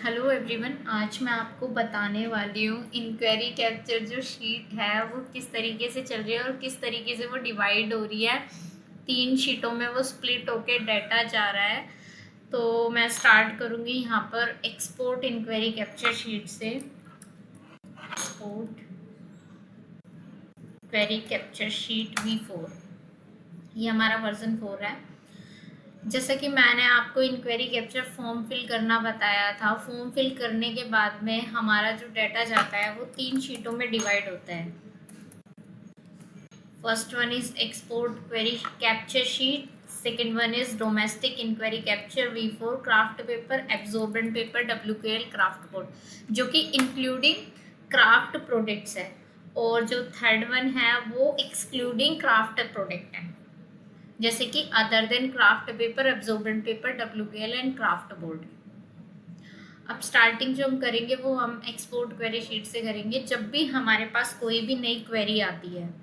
Hello everyone, आज मैं आपको बताने वाली हूँ इंक्वायरी कैप्चर जो शीट है वो किस तरीके से चल रही है और किस तरीके से वो डिवाइड हो रही है। 3 शीटों में वो स्प्लिट होके डाटा जा रहा है। तो मैं स्टार्ट करूँगी यहाँ पर एक्सपोर्ट इंक्वायरी कैप्चर शीट से। Export query capture sheet V4, ये हमारा वर्जन 4 है। जैसा कि मैंने आपको इंक्वायरी कैप्चर फॉर्म फिल करना बताया था, फॉर्म फिल करने के बाद में हमारा जो डाटा जाता है वो 3 शीटों में डिवाइड होता है। First one is export query capture sheet, second one is domestic inquiry capture V4 kraft paper, absorbent paper WKL kraft board, जो कि इंक्लूडिंग क्राफ्ट प्रोडक्ट्स है। और जो थर्ड वन है वो एक्सक्लूडिंग क्राफ्ट प्रोडक्ट है, जैसे कि other than craft paper, absorbent paper, WKL and kraft board. अब स्टार्टिंग जो हम करेंगे वो हम एक्सपोर्ट क्वेरी शीट से करेंगे। जब भी हमारे पास कोई भी नई क्वेरी आती है,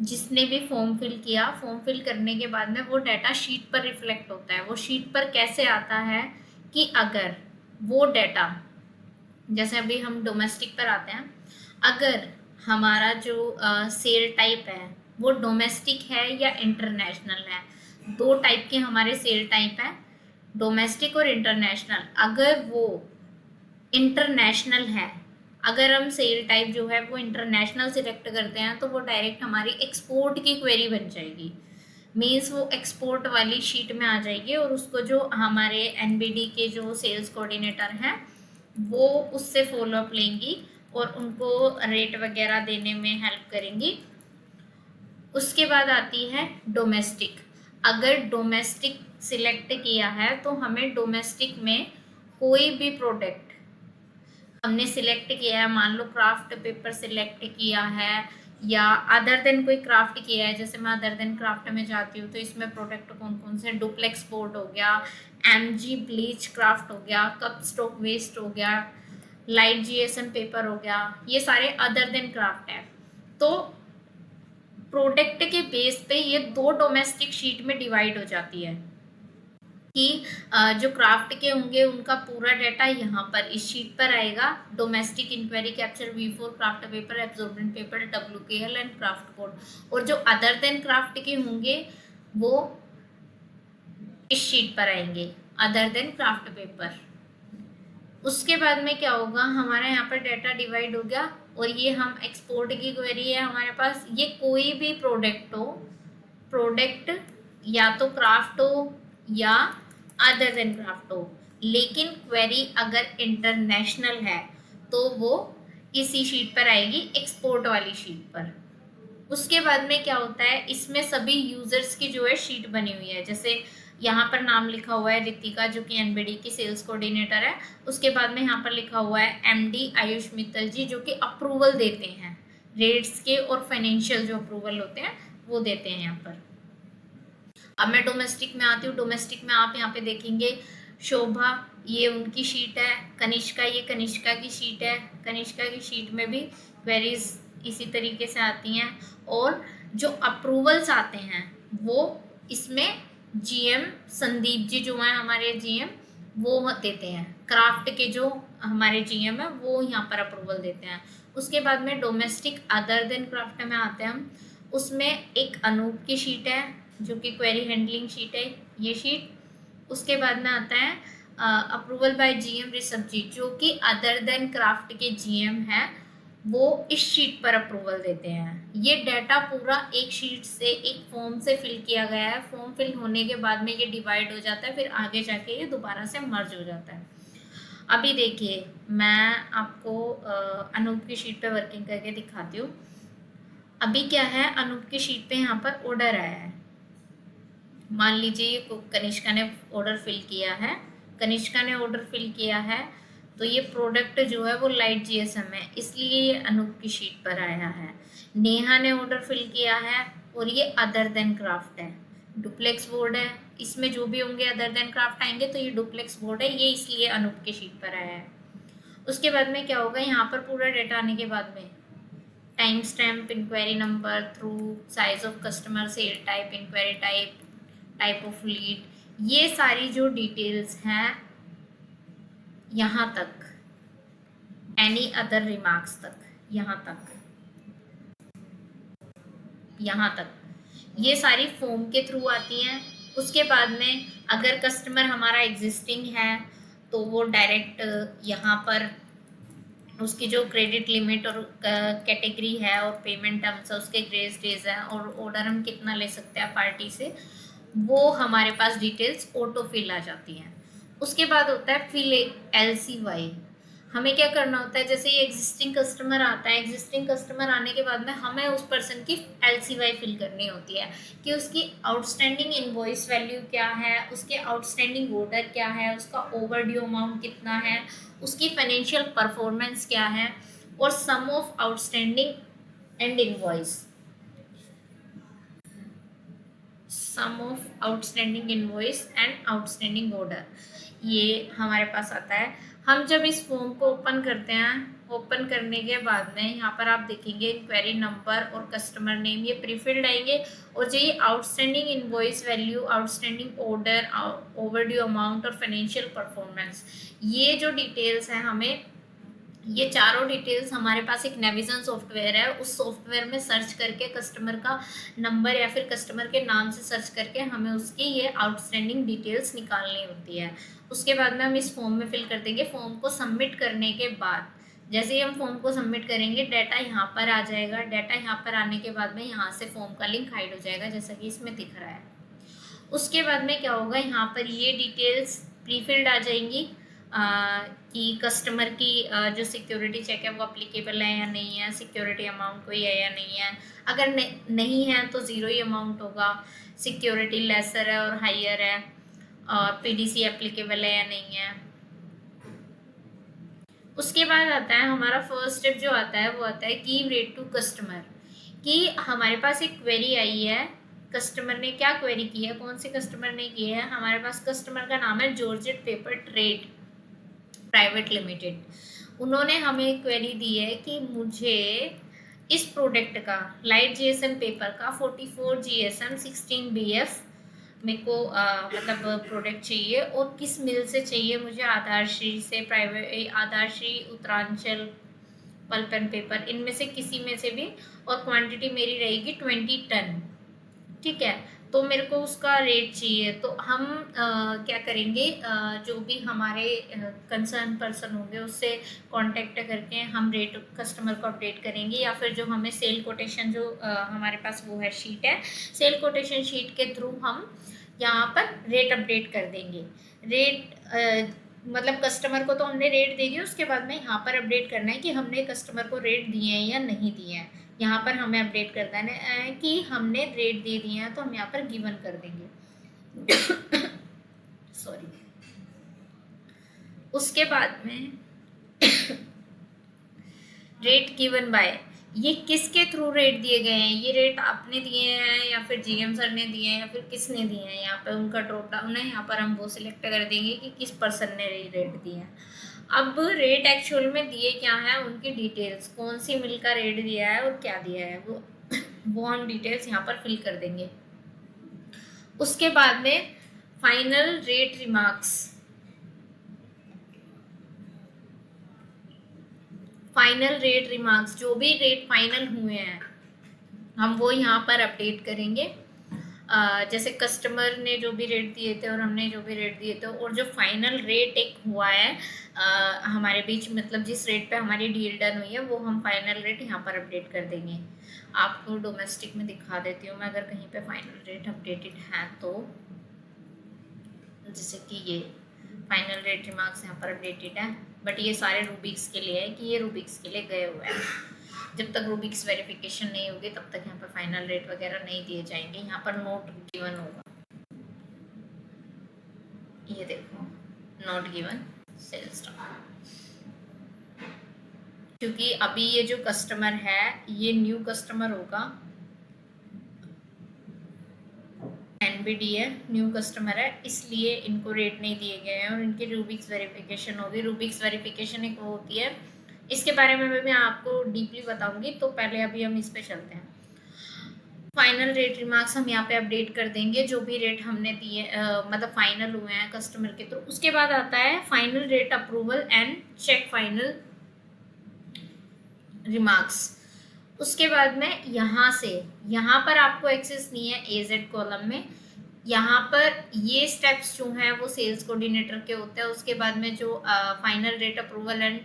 जिसने भी फॉर्म फिल किया, फॉर्म फिल करने के बाद में वो डाटा शीट पर रिफ्लेक्ट होता है। वो शीट पर कैसे आता है कि अगर वो डाटा, जैसे अभी हम डोमेस्टिक पर आते हैं, अगर हमारा जो सेल टाइप है वो डोमेस्टिक है या इंटरनेशनल है। 2 टाइप के हमारे सेल टाइप है, डोमेस्टिक और इंटरनेशनल। अगर वो इंटरनेशनल है, अगर हम सेल टाइप जो है वो इंटरनेशनल सिलेक्ट करते हैं, तो वो डायरेक्ट हमारी एक्सपोर्ट की क्वेरी बन जाएगी। मीन्स वो एक्सपोर्ट वाली शीट में आ जाएगी और उसको जो हमारे NBD के जो सेल्स कोऑर्डिनेटर हैं वो उससे फॉलोअप लेंगी और उनको रेट वगैरह देने में हेल्प करेंगी। उसके बाद आती है डोमेस्टिक। अगर डोमेस्टिक सिलेक्ट किया है तो हमें डोमेस्टिक में कोई भी प्रोडक्ट हमने सिलेक्ट किया है, मान लो क्राफ्ट पेपर सिलेक्ट किया है या अदर देन कोई क्राफ्ट किया है, जैसे मैं अदर देन क्राफ्ट में जाती हूँ तो इसमें प्रोडक्ट कौन कौन से, डुप्लेक्स बोर्ड हो गया, MG ब्लीच क्राफ्ट हो गया, कप स्टॉक वेस्ट हो गया, लाइट GSM पेपर हो गया, ये सारे अदर देन क्राफ्ट है। तो प्रोडक्ट के बेस पे ये 2 डोमेस्टिक शीट में डिवाइड हो जाती है कि जो क्राफ्ट के होंगे उनका पूरा डाटा यहाँ पर इस शीट पर आएगा, domestic inquiry capture V4 kraft paper, absorbent paper, WKL and kraft board. और जो अदर देन क्राफ्ट के होंगे वो इस शीट पर आएंगे, अदर देन क्राफ्ट पेपर। उसके बाद में क्या होगा, हमारा यहाँ पर डाटा डिवाइड हो गया और ये हम एक्सपोर्ट की क्वेरी है हमारे पास। ये कोई भी प्रोडक्ट हो, प्रोडक्ट या तो क्राफ्ट हो या अदर देन क्राफ्ट हो, लेकिन क्वेरी अगर इंटरनेशनल है तो वो इसी शीट पर आएगी, एक्सपोर्ट वाली शीट पर। उसके बाद में क्या होता है, इसमें सभी यूजर्स की जो है शीट बनी हुई है। जैसे यहाँ पर नाम लिखा हुआ है रितिका, जो कि NBD की सेल्स कोऑर्डिनेटर है। उसके बाद में यहाँ पर लिखा हुआ है MD आयुष मित्तल जी, जो कि अप्रूवल देते हैं रेट्स के और फाइनेंशियल जो अप्रूवल होते हैं वो देते हैं यहाँ पर। अब मैं डोमेस्टिक में आती हूँ। डोमेस्टिक में आप यहाँ पे देखेंगे शोभा, ये उनकी शीट है। कनिष्का, ये कनिष्का की शीट है। कनिष्का की शीट में भी क्वेरीज इसी तरीके से आती हैं। और जो अप्रूवल्स आते हैं वो इसमें GM संदीप जी जो हैं हमारे GM, वो देते हैं। क्राफ्ट के जो हमारे GM है वो यहाँ पर अप्रूवल देते हैं। उसके बाद में डोमेस्टिक अदर देन क्राफ्ट में आते हैं हम। उसमें एक अनूप की शीट है जो कि क्वेरी हैंडलिंग शीट है, ये शीट। उसके बाद में आता है अप्रूवल बाय GM ऋषभ जी, जो कि अदर देन क्राफ्ट के GM हैं, वो इस शीट पर अप्रूवल देते हैं। ये डाटा पूरा एक शीट से, एक फॉर्म से फिल किया गया है। फॉर्म फिल होने के बाद में ये डिवाइड हो जाता है, फिर आगे जाके ये दोबारा से मर्ज हो जाता है। अभी देखिए मैं आपको अनूप की शीट पे वर्किंग करके दिखाती हूँ। अभी क्या है, अनूप की शीट पे यहाँ पर ऑर्डर आया है। मान लीजिए कनिष्का ने ऑर्डर फिल किया है, कनिष्का ने ऑर्डर फिल किया है, तो ये प्रोडक्ट जो है वो लाइट GSM है, इसलिए ये अनूप की शीट पर आया है। नेहा ने ऑर्डर फिल किया है और ये अदर देन क्राफ्ट है। डुप्लेक्स बोर्ड है, इसमें जो भी होंगे अदर देन क्राफ्ट आएंगे, तो ये डुप्लेक्स बोर्ड है, ये इसलिए अनूप की शीट पर आया है। उसके बाद में क्या होगा, यहाँ पर पूरा डेटा आने के बाद में time stamp, inquiry number, through, size of customer, sale type, inquiry type, type of lead, ये सारी जो डिटेल्स हैं यहाँ तक, एनी अदर रिमार्क्स तक, यहाँ तक, यहाँ तक, ये सारी फॉर्म के थ्रू आती हैं। उसके बाद में अगर कस्टमर हमारा एग्जिस्टिंग है तो वो डायरेक्ट यहाँ पर उसकी जो क्रेडिट लिमिट और कैटेगरी है और पेमेंट टर्म्स है, उसके ग्रेस डेज है और ऑर्डर हम कितना ले सकते हैं पार्टी से, वो हमारे पास डिटेल्स ऑटो फिल आ जाती हैं। उसके बाद होता है फिल LCY। हमें क्या करना होता है, जैसे ये एग्जिस्टिंग कस्टमर आता है, एग्जिस्टिंग कस्टमर आने के बाद में हमें उस पर्सन की LCY फिल करनी होती है कि उसकी आउटस्टैंडिंग इनवॉइस वैल्यू क्या है, उसके आउटस्टैंडिंग ऑर्डर क्या है, उसका ओवरड्यू अमाउंट कितना है, उसकी फाइनेंशियल परफॉर्मेंस क्या है, और sum of outstanding and invoice, sum of outstanding invoice and outstanding order, ये हमारे पास आता है। हम जब इस फॉर्म को ओपन करते हैं, ओपन करने के बाद में यहाँ पर आप देखेंगे क्वेरी नंबर और कस्टमर नेम, ये प्रीफिल्ड आएंगे, और जो ये outstanding invoice value, outstanding order, overdue amount और फाइनेंशियल परफॉर्मेंस, ये जो डिटेल्स हैं हमें, ये चारों डिटेल्स हमारे पास एक नेविजन सॉफ्टवेयर है, उस सॉफ्टवेयर में सर्च करके कस्टमर का नंबर या फिर कस्टमर के नाम से सर्च करके हमें उसकी ये आउटस्टैंडिंग डिटेल्स निकालनी होती है। उसके बाद में हम इस फॉर्म में फिल कर देंगे। फॉर्म को सबमिट करने के बाद, जैसे ही हम फॉर्म को सबमिट करेंगे, डाटा यहाँ पर आ जाएगा। डाटा यहाँ पर आने के बाद में यहाँ से फॉर्म का लिंक हाइड हो जाएगा, जैसा कि इसमें दिख रहा है। उसके बाद में क्या होगा, यहाँ पर ये डिटेल्स प्रीफिल्ड आ जाएंगी कि कस्टमर की जो सिक्योरिटी चेक है वो अप्लीकेबल है या नहीं है, सिक्योरिटी अमाउंट कोई है या नहीं है। अगर नहीं है तो ज़ीरो ही अमाउंट होगा, सिक्योरिटी लेसर है और हायर है, और PDC एप्लीकेबल है या नहीं है। उसके बाद आता है हमारा फर्स्ट स्टेप जो आता है वो आता है गिव रेट टू कस्टमर, कि हमारे पास एक क्वेरी आई है, कस्टमर ने क्या क्वेरी की है, कौन से कस्टमर ने की है। हमारे पास कस्टमर का नाम है georgette paper trade private limited. उन्होंने हमें क्वेरी दी है कि मुझे इस प्रोडक्ट का, लाइट GSM पेपर का 44 GSM 16 BF मेरे को मतलब प्रोडक्ट चाहिए, और किस मिल से चाहिए मुझे, आधारश्री से, प्राइवेट आधारश्री, उत्तरांचल पल्प एंड पेपर, इनमें से किसी में से भी, और क्वांटिटी मेरी रहेगी 20 टन। ठीक है, तो मेरे को उसका रेट चाहिए। तो हम क्या करेंगे, जो भी हमारे कंसर्न पर्सन होंगे उससे कांटेक्ट करके हम रेट कस्टमर को अपडेट करेंगे, या फिर जो हमें सेल कोटेशन जो हमारे पास वो है शीट है, सेल कोटेशन शीट के थ्रू हम यहाँ पर रेट अपडेट कर देंगे। रेट मतलब कस्टमर को तो हमने रेट दे दिया, उसके बाद में यहाँ पर अपडेट करना है कि हमने कस्टमर को रेट दिए हैं या नहीं दिए हैं। यहाँ पर हमें अपडेट कर देना है कि हमने रेट दे दिए हैं, तो हम यहाँ पर गिवन कर देंगे। सॉरी। उसके बाद में रेट गिवन बाय, ये किसके थ्रू रेट दिए गए हैं, ये रेट आपने दिए हैं या फिर GM सर ने दिए हैं या फिर किसने दिए हैं। यहाँ पे उनका ड्रॉप डाउन है, यहाँ पर हम वो सिलेक्ट कर देंगे कि किस पर्सन ने रेट दिए हैं। अब रेट एक्चुअल में दिए क्या है, उनकी डिटेल्स, कौन सी मिल का रेट दिया है और क्या दिया है, वो हम डिटेल्स यहाँ पर फिल कर देंगे। उसके बाद में final rate remarks, final rate remarks, जो भी रेट फाइनल हुए हैं हम वो यहाँ पर अपडेट करेंगे। जैसे कस्टमर ने जो भी रेट दिए थे और हमने जो भी रेट दिए थे, और जो फाइनल रेट एक हुआ है हमारे बीच, मतलब जिस रेट पे हमारी डील डन हुई है, वो हम फाइनल रेट यहाँ पर अपडेट कर देंगे। आपको डोमेस्टिक में दिखा देती हूँ मैं, अगर कहीं पे फाइनल रेट अपडेटेड है तो, जैसे कि ये फाइनल रेट रिमार्क्स यहाँ पर अपडेटेड है, बट ये सारे रूबिक्स के लिए है कि ये रूबिक्स के लिए गए हुए हैं। जब तक रूबिक्स वेरिफिकेशन नहीं होगी तब तक यहाँ पर फाइनल रेट वगैरह नहीं दिए जाएंगे। यहाँ पर नोट गिवन होगा, ये देखो, नोट गिवन सेल स्टॉक, क्योंकि अभी ये जो कस्टमर है ये न्यू कस्टमर होगा, NBD है, न्यू कस्टमर है, इसलिए इनको रेट नहीं दिए गए हैं और इनकी रूबिक्स वेरिफिकेशन होगी। रूबिक्स वेरिफिकेशन एक वो होती है, इसके बारे में मैं आपको डीपली बताऊंगी, तो पहले अभी हम इस पे चलते हैं। फाइनल रेट रिमार्क्स हम यहाँ पे अपडेट कर देंगे, जो भी रेट हमने दिए मतलब फाइनल हुए हैं कस्टमर के थ्रू। उसके बाद आता है final rate approval and check final remarks. उसके बाद में यहाँ से, यहाँ पर आपको एक्सेस नहीं है एजेड कॉलम में। यहाँ पर ये स्टेप्स जो हैं वो सेल्स कोऑर्डिनेटर के होते हैं। उसके बाद में जो final rate approval and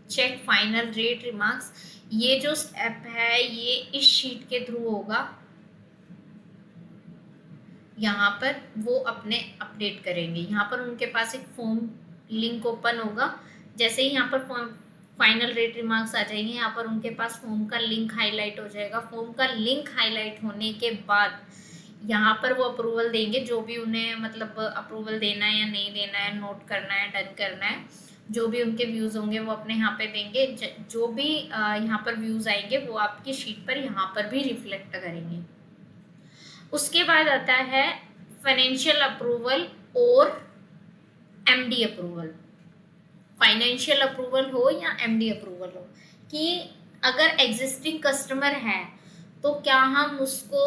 check final rate remarks, ये जो स्टेप है ये इस शीट के थ्रू होगा। यहाँ पर वो अपने अपडेट करेंगे। यहाँ पर उनके पास एक फॉर्म लिंक ओपन होगा। जैसे ही यहाँ पर फाइनल रेट रिमार्क्स आ जाएंगे, यहाँ पर उनके पास फॉर्म का लिंक हाईलाइट हो जाएगा। फॉर्म का लिंक हाईलाइट होने के बाद यहाँ पर वो अप्रूवल देंगे, जो भी उन्हें मतलब अप्रूवल देना है या नहीं देना है, नोट करना है, डन करना है। जो भी उनके व्यूज़ होंगे वो अपने यहाँ पे देंगे। जो भी यहाँ पर व्यूज़ आएंगे वो आपकी शीट पर यहाँ पर भी रिफ्लेक्ट करेंगे। उसके बाद आता है फाइनेंशियल अप्रूवल और एमडी अप्रूवल। फाइनेंशियल अप्रूवल हो या एमडी अप्रूवल हो, कि अगर एग्जिस्टिंग कस्टमर है तो क्या हम उसको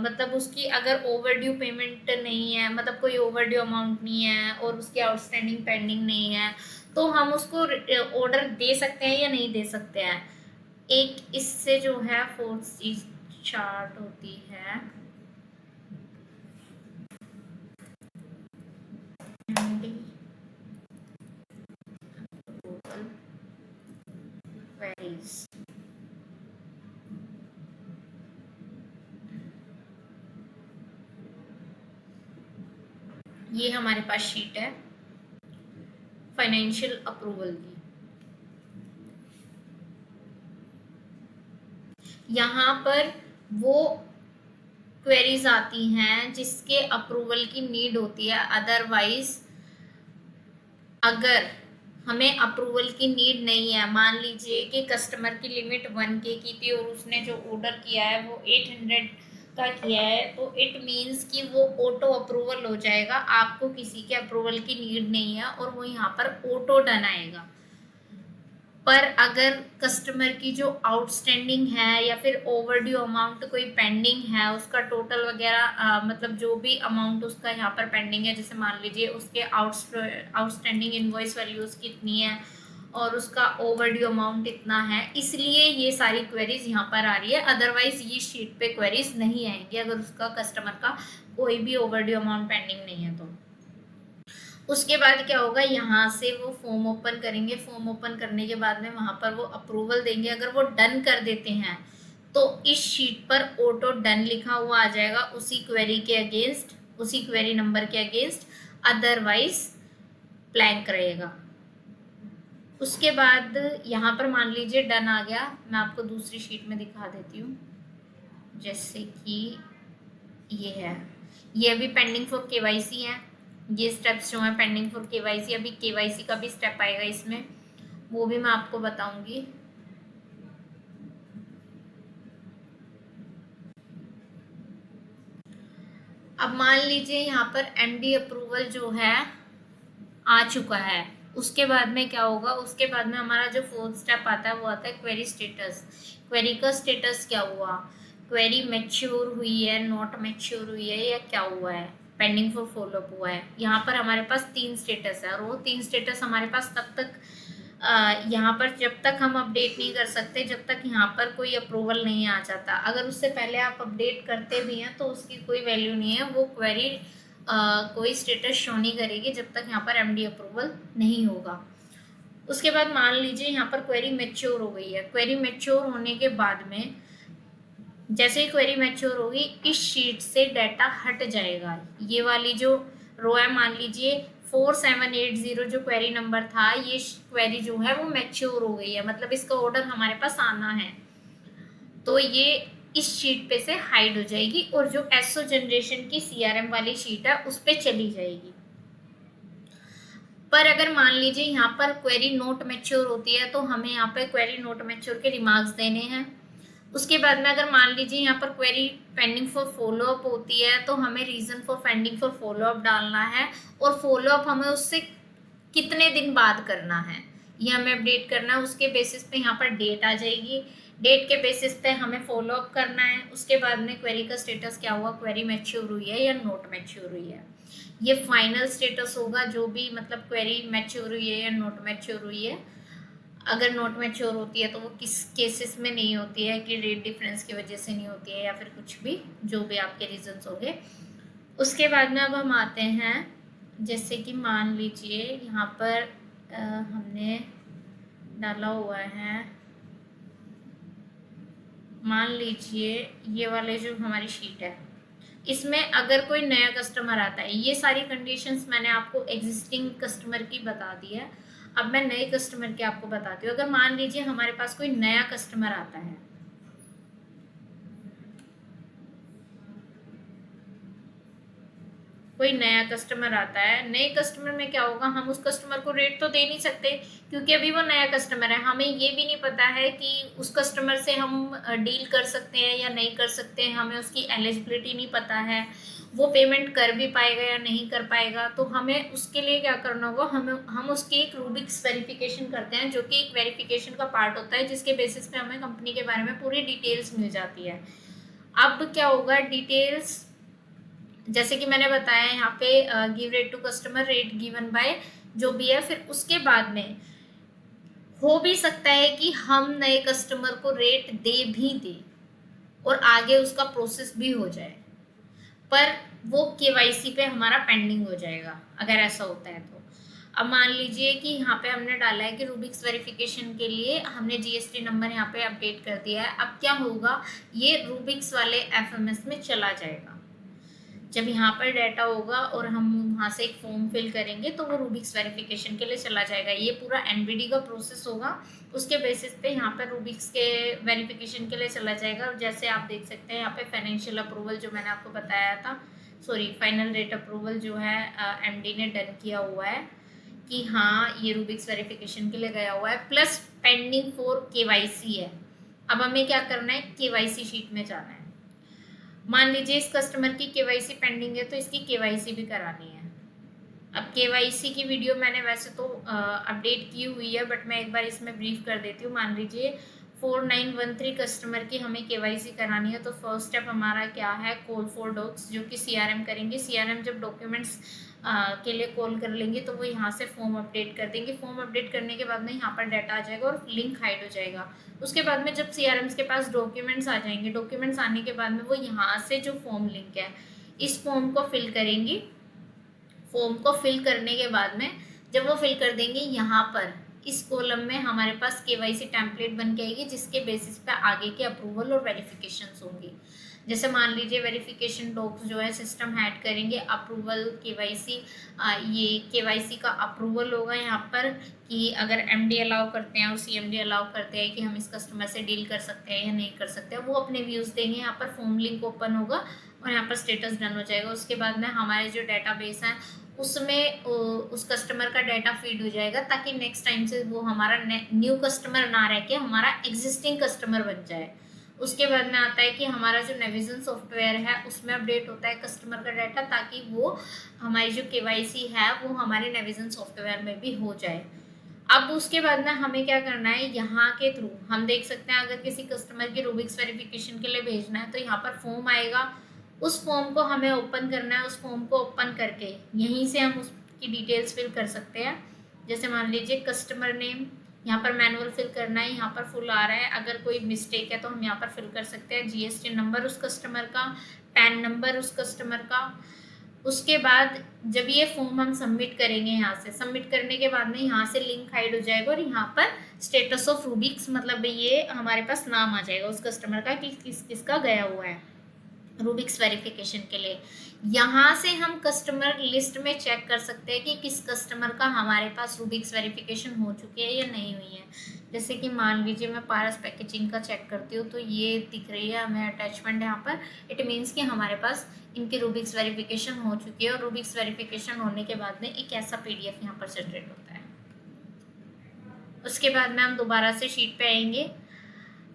मतलब उसकी अगर ओवरड्यू पेमेंट नहीं है, मतलब कोई ओवरड्यू अमाउंट नहीं है और उसकी आउटस्टैंडिंग पेंडिंग नहीं है, तो हम उसको ऑर्डर दे सकते हैं या नहीं दे सकते हैं। एक इससे जो है फोर्थ चीज चार्ट होती है queries। ये हमारे पास शीट है फाइनेंशियल अप्रूवल की। यहाँ पर वो क्वेरीज आती हैं जिसके अप्रूवल की नीड होती है। अदरवाइज अगर हमें अप्रूवल की नीड नहीं है, मान लीजिए कि कस्टमर की लिमिट 1K की थी और उसने जो ऑर्डर किया है वो 800 का किया है, तो इट मीन्स कि वो ऑटो अप्रूवल हो जाएगा। आपको किसी के अप्रूवल की नीड नहीं है और वो यहाँ पर ऑटो डन आएगा। पर अगर कस्टमर की जो आउटस्टैंडिंग है या फिर ओवरड्यू अमाउंट कोई पेंडिंग है, उसका टोटल वगैरह मतलब जो भी अमाउंट उसका यहाँ पर पेंडिंग है, जैसे मान लीजिए उसके आउटस्टैंडिंग इनवॉइस वैल्यूज कितनी है और उसका ओवरड्यू अमाउंट इतना है, इसलिए ये सारी क्वेरीज यहाँ पर आ रही है। अदरवाइज ये शीट पे क्वेरीज नहीं आएंगी अगर उसका कस्टमर का कोई भी ओवरड्यू अमाउंट पेंडिंग नहीं है तो। उसके बाद क्या होगा, यहाँ से वो फॉर्म ओपन करेंगे। फॉर्म ओपन करने के बाद में वहाँ पर वो अप्रूवल देंगे। अगर वो डन कर देते हैं तो इस शीट पर ऑटो डन लिखा हुआ आ जाएगा उसी क्वेरी के अगेंस्ट, उसी क्वेरी नंबर के अगेंस्ट। अदरवाइज ब्लैंक रहेगा। उसके बाद यहाँ पर मान लीजिए डन आ गया। मैं आपको दूसरी शीट में दिखा देती हूँ। जैसे कि ये है, ये अभी पेंडिंग फॉर केवाईसी है। ये स्टेप्स जो है पेंडिंग फॉर केवाईसी, अभी केवाईसी का भी स्टेप आएगा इसमें, वो भी मैं आपको बताऊंगी। अब मान लीजिए यहाँ पर एमडी अप्रूवल जो है आ चुका है। उसके बाद में क्या होगा, उसके बाद में हमारा जो फोर्थ स्टेप आता है वो आता है क्वेरी स्टेटस। क्वेरी का स्टेटस क्या हुआ, क्वेरी मैच्योर हुई है, नॉट मैच्योर हुई है, या क्या हुआ है, पेंडिंग फॉर फॉलोअप हुआ है। यहाँ पर हमारे पास 3 स्टेटस है और वो 3 स्टेटस हमारे पास तब तक यहाँ पर जब तक हम अपडेट नहीं कर सकते जब तक यहाँ पर कोई अप्रूवल नहीं आ जाता। अगर उससे पहले आप अपडेट करते भी हैं तो उसकी कोई वैल्यू नहीं है, वो क्वेरी कोई स्टेटस शो नहीं करेगी जब तक यहाँ पर एमडी अप्रूवल नहीं होगा। उसके बाद मान लीजिए यहाँ पर क्वेरी मैच्योर हो गई है। क्वेरी मैच्योर होने के बाद में जैसे ही क्वेरी मैच्योर होगी इस शीट से डाटा हट जाएगा। ये वाली जो रो है, मान लीजिए 4780 जो क्वेरी नंबर था, ये क्वेरी जो है वो मैच्योर हो गई है, मतलब इसका ऑर्डर हमारे पास आना है, तो ये इस शीट पे से हाइड हो जाएगी और जो एसओ जनरेशन की सीआरएम वाली शीट है उस पर चली जाएगी। पर अगर मान लीजिए यहाँ पर क्वेरी नोट मैच्योर होती है तो हमें यहाँ पर क्वेरी नोट मैच्योर के रिमार्क्स देने हैं। उसके बाद में अगर मान लीजिए यहाँ पर क्वेरी पेंडिंग फॉर फॉलोअप होती है तो हमें reason for pending for follow up डालना है और फॉलोअप हमें उससे कितने दिन बाद करना है ये हमें अपडेट करना है। उसके बेसिस पे यहाँ पर डेट आ जाएगी। डेट के बेसिस पे हमें फॉलो अप करना है। उसके बाद में क्वेरी का स्टेटस क्या हुआ, क्वेरी मैच्योर हुई है या नोट मैच्योर हुई है, ये फाइनल स्टेटस होगा जो भी मतलब क्वेरी मैच्योर हुई है या नोट मैच्योर हुई है। अगर नोट मैच्योर होती है तो वो किस केसेस में नहीं होती है कि रेट डिफरेंस की वजह से नहीं होती है या फिर कुछ भी जो भी आपके रीजंस होंगे। उसके बाद में अब हम आते हैं, जैसे कि मान लीजिए यहाँ पर हमने डाला हुआ है, मान लीजिए ये वाले जो हमारी शीट है, इसमें अगर कोई नया कस्टमर आता है, ये सारी कंडीशंस मैंने आपको एग्जिस्टिंग कस्टमर की बता दी है। अब मैं नए कस्टमर की आपको बताती हूँ। अगर मान लीजिए हमारे पास कोई नया कस्टमर आता है, कोई नया कस्टमर आता है, नए कस्टमर में क्या होगा, हम उस कस्टमर को रेट तो दे नहीं सकते क्योंकि अभी वो नया कस्टमर है। हमें ये भी नहीं पता है कि उस कस्टमर से हम डील कर सकते हैं या नहीं कर सकते हैं, हमें उसकी एलिजिबिलिटी नहीं पता है, वो पेमेंट कर भी पाएगा या नहीं कर पाएगा। तो हमें उसके लिए क्या करना होगा, हम उसकी एक रूबिक्स वेरिफिकेशन करते हैं, जो कि एक वेरिफिकेशन का पार्ट होता है जिसके बेसिस पे हमें कंपनी के बारे में पूरी डिटेल्स मिल जाती है। अब क्या होगा, डिटेल्स जैसे कि मैंने बताया यहाँ पे give rate to customer, rate given by जो भी है, फिर उसके बाद में हो भी सकता है कि हम नए कस्टमर को रेट दे भी दे और आगे उसका प्रोसेस भी हो जाए, पर वो केवाईसी पे हमारा पेंडिंग हो जाएगा अगर ऐसा होता है तो। अब मान लीजिए कि यहाँ पे हमने डाला है कि रूबिक्स वेरिफिकेशन के लिए हमने जीएसटी नंबर यहाँ पे अपडेट कर दिया है। अब क्या होगा, ये रूबिक्स वाले एफएमएस में चला जाएगा। जब यहाँ पर डाटा होगा और हम वहाँ से एक फॉर्म फिल करेंगे तो वो रूबिक्स वेरिफिकेशन के लिए चला जाएगा। ये पूरा एनबीडी का प्रोसेस होगा, उसके बेसिस पे यहाँ पर रूबिक्स के वेरिफिकेशन के लिए चला जाएगा। जैसे आप देख सकते हैं यहाँ पे फाइनेंशियल अप्रूवल जो मैंने आपको बताया था, सॉरी फाइनल रेट अप्रूवल जो है एमडी ने डन किया हुआ है कि हाँ ये रूबिक्स वेरिफिकेशन के लिए गया हुआ है, प्लस पेंडिंग फॉर केवाईसी है। अब हमें क्या करना है, केवाईसी शीट में जाना है। मान लीजिए इस कस्टमर की केवाईसी पेंडिंग है तो इसकी केवाईसी भी करानी है। अब केवाईसी की वीडियो मैंने वैसे तो अपडेट की हुई है, बट मैं एक बार इसमें ब्रीफ कर देती हूँ। मान लीजिए 4913 कस्टमर की हमें केवाईसी करानी है तो फर्स्ट स्टेप हमारा क्या है, कॉल फॉर डॉक्स, जो कि सीआरएम करेंगे। सीआरएम जब डॉक्यूमेंट्स के लिए कॉल कर लेंगे तो वो यहाँ से फॉर्म अपडेट कर देंगे। फॉर्म अपडेट करने के बाद में यहाँ पर डाटा आ जाएगा और लिंक हाइड हो जाएगा। उसके बाद में जब सीआरएम्स के पास डॉक्यूमेंट्स आ जाएंगे, डॉक्यूमेंट्स आने के बाद में वो यहाँ से जो फॉर्म लिंक है, इस फॉर्म को फिल करेंगी। फॉर्म को फिल करने के बाद में जब वो फिल कर देंगे, यहाँ पर इस कॉलम में हमारे पास केवाईसी टेम्पलेट बन के आएगी, जिसके बेसिस पे आगे के अप्रूवल और वेरिफिकेशंस होंगी। जैसे मान लीजिए वेरिफिकेशन डॉक्स जो है सिस्टम ऐड करेंगे, अप्रूवल केवाईसी, ये केवाईसी का अप्रूवल होगा यहाँ पर कि अगर एमडी अलाउ करते हैं और सीएमडी अलाउ करते हैं कि हम इस कस्टमर से डील कर सकते हैं या नहीं कर सकते हैं, वो अपने व्यूज़ देंगे। यहाँ पर फॉर्म लिंक ओपन होगा और यहाँ पर स्टेटस डन हो जाएगा। उसके बाद में हमारे जो डेटाबेस है उसमें उस कस्टमर का डाटा फीड हो जाएगा, ताकि नेक्स्ट टाइम से वो हमारा न्यू कस्टमर ना रह के हमारा एग्जिस्टिंग कस्टमर बन जाए। उसके बाद में आता है कि हमारा जो नेविजन सॉफ्टवेयर है उसमें अपडेट होता है कस्टमर का डाटा, ताकि वो हमारी जो केवाईसी है वो हमारे नेविजन सॉफ्टवेयर में भी हो जाए। अब उसके बाद में हमें क्या करना है, यहाँ के थ्रू हम देख सकते हैं अगर किसी कस्टमर की रूबिक्स वेरिफिकेशन के लिए भेजना है तो यहाँ पर फॉर्म आएगा, उस फॉर्म को हमें ओपन करना है। उस फॉर्म को ओपन करके यहीं से हम उसकी डिटेल्स फिल कर सकते हैं। जैसे मान लीजिए कस्टमर नेम, यहाँ पर मैनुअल फिल करना है, यहाँ पर फुल आ रहा है, अगर कोई मिस्टेक है तो हम यहाँ पर फिल कर सकते हैं। जीएसटी नंबर उस कस्टमर का, पैन नंबर उस कस्टमर का। उसके बाद जब ये फॉर्म हम सबमिट करेंगे, यहाँ से सबमिट करने के बाद में यहाँ से लिंक हाइड हो जाएगा और यहाँ पर स्टेटस ऑफ रूबिक्स, मतलब ये हमारे पास नाम आ जाएगा उस कस्टमर का कि किसका गया हुआ है रूबिक्स वेरिफिकेशन के लिए। यहाँ से हम कस्टमर लिस्ट में चेक कर सकते हैं कि किस कस्टमर का हमारे पास रूबिक्स वेरिफिकेशन हो चुकी है या नहीं हुई है। जैसे कि मान लीजिए मैं पारस पैकेजिंग का चेक करती हूँ तो ये दिख रही है हमें अटैचमेंट यहाँ पर। इट मीन्स कि हमारे पास इनकी रूबिक्स वेरिफिकेशन हो चुकी है और रूबिक्स वेरिफिकेशन होने के बाद में एक ऐसा पीडीएफ यहाँ पर जनरेट होता है। उसके बाद में हम दोबारा से शीट पे आएंगे।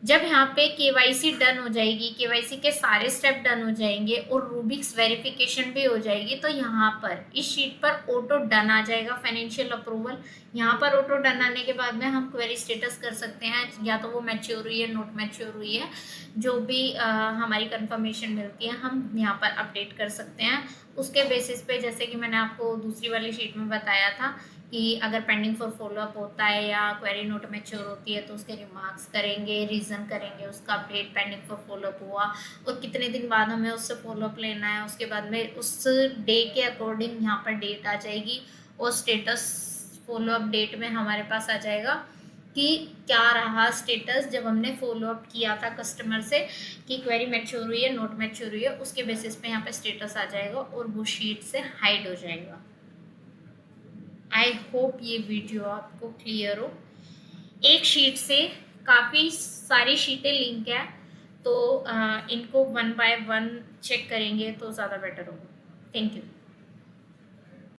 जब यहाँ पे केवाईसी डन हो जाएगी, केवाईसी के सारे स्टेप डन हो जाएंगे और रूबिक्स वेरिफिकेशन भी हो जाएगी, तो यहाँ पर इस शीट पर ऑटो डन आ जाएगा फाइनेंशियल अप्रूवल। यहाँ पर ऑटो डन आने के बाद में हम क्वेरी स्टेटस कर सकते हैं, या तो वो मैच्योर हुई है, नोट मैच्योर हुई है, जो भी हमारी कंफर्मेशन मिलती है हम यहाँ पर अपडेट कर सकते हैं। उसके बेसिस पे जैसे कि मैंने आपको दूसरी वाली शीट में बताया था कि अगर पेंडिंग फॉर फॉलोअप होता है या क्वेरी नोट मैच्योर होती है तो उसके रिमार्क्स करेंगे, रीज़न करेंगे, उसका अपडेट पेंडिंग फॉर फॉलोअप हुआ और कितने दिन बाद हमें उससे फॉलोअप लेना है। उसके बाद में उस डे के अकॉर्डिंग यहाँ पर डेट आ जाएगी और स्टेटस फॉलोअप डेट में हमारे पास आ जाएगा कि क्या रहा स्टेटस जब हमने फॉलोअप किया था कस्टमर से कि क्वेरी मैच्योर हुई है, नोट मैच्योर हुई है। उसके बेसिस पे यहाँ पे स्टेटस आ जाएगा और वो शीट से हाइड हो जाएगा। आई होप ये वीडियो आपको क्लियर हो। एक शीट से काफ़ी सारी शीटें लिंक है, तो इनको वन बाय वन चेक करेंगे तो ज़्यादा बेटर होगा। Thank you.